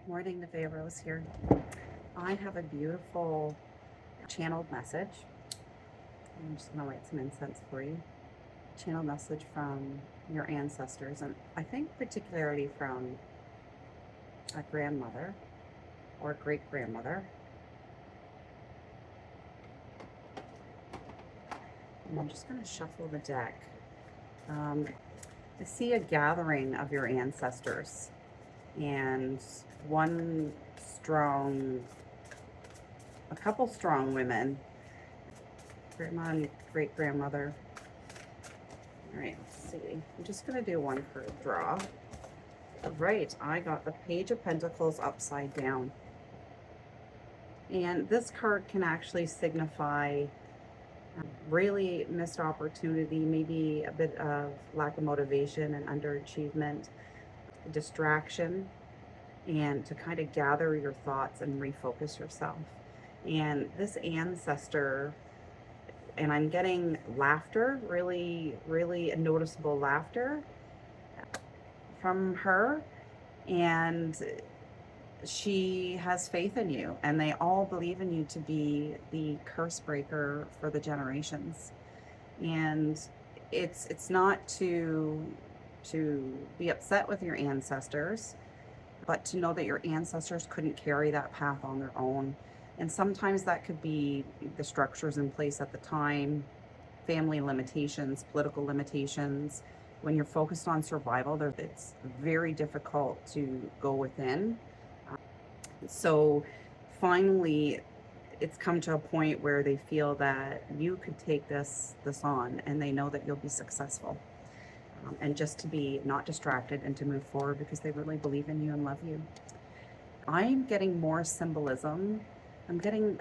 Morning, Nevaeh Rose here. I have a beautiful channeled message. I'm just going to light some incense for you. Channeled message from your ancestors, and I think particularly from a grandmother or great grandmother. And I'm just going to shuffle the deck. I see a gathering of your ancestors and one strong, a couple strong women, grandma and great grandmother. All right, let's see. I'm just going to do one per draw. All right, I got the Page of Pentacles upside down. And this card can actually signify really missed opportunity, maybe a bit of lack of motivation and underachievement, distraction, and to kind of gather your thoughts and refocus yourself. And this ancestor, and I'm getting laughter, really, really noticeable laughter from her. And she has faith in you, and they all believe in you to be the curse breaker for the generations. And it's not to be upset with your ancestors, but to know that your ancestors couldn't carry that path on their own. And sometimes that could be the structures in place at the time, family limitations, political limitations. When you're focused on survival, it's very difficult to go within. So finally, it's come to a point where they feel that you could take this on, and they know that you'll be successful. And just to be not distracted and to move forward because they really believe in you and love you. I'm getting more symbolism. I'm getting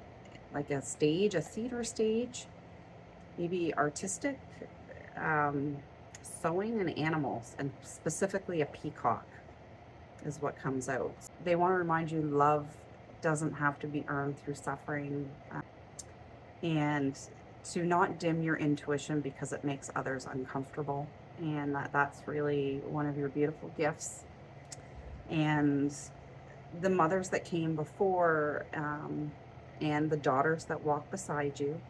like a stage, a theater stage, maybe artistic, sewing and animals, and specifically a peacock is what comes out. They want to remind you love doesn't have to be earned through suffering, and to not dim your intuition because it makes others uncomfortable. And that's really one of your beautiful gifts. And the mothers that came before, and the daughters that walk beside you,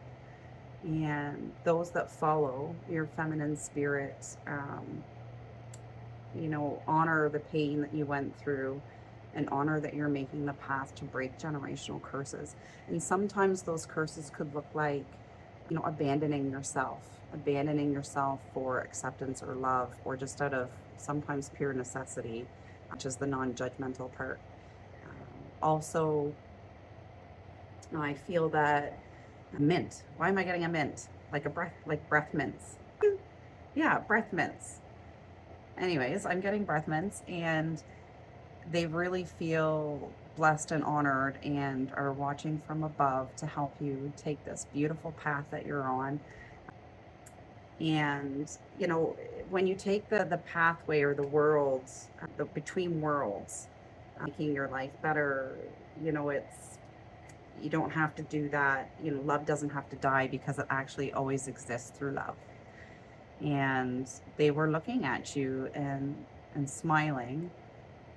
and those that follow your feminine spirit, honor the pain that you went through, and honor that you're making the path to break generational curses. And sometimes those curses could look like, abandoning yourself for acceptance or love, or just out of sometimes pure necessity, which is the non-judgmental part. Also, I feel that mint. Why am I getting a mint? Like breath mints. Yeah, breath mints. Anyways, I'm getting breath mints, and they really feel blessed and honored and are watching from above to help you take this beautiful path that you're on. And, when you take the pathway or the worlds, the between worlds, making your life better, it's, you don't have to do that. Love doesn't have to die because it actually always exists through love. And they were looking at you and smiling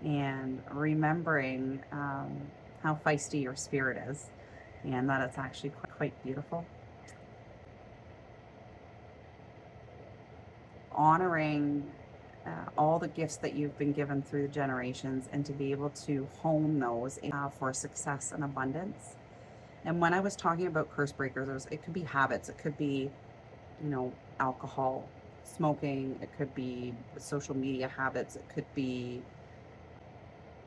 and remembering how feisty your spirit is, and that it's actually quite beautiful. Honoring all the gifts that you've been given through the generations, and to be able to hone those for success and abundance. And when I was talking about curse breakers, it could be habits, it could be, alcohol, smoking, it could be social media habits, it could be,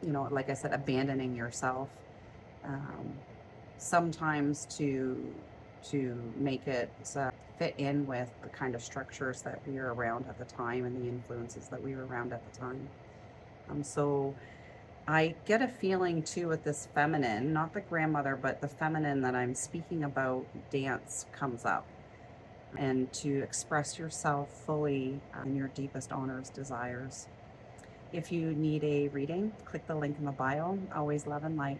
like I said, abandoning yourself. Um, Sometimes to make it fit in with the kind of structures that we were around at the time and the influences that we were around at the time. So I get a feeling too with this feminine, not the grandmother, but the feminine that I'm speaking about, dance comes up. And to express yourself fully in your deepest honors, desires. If you need a reading, click the link in the bio. Always love and light.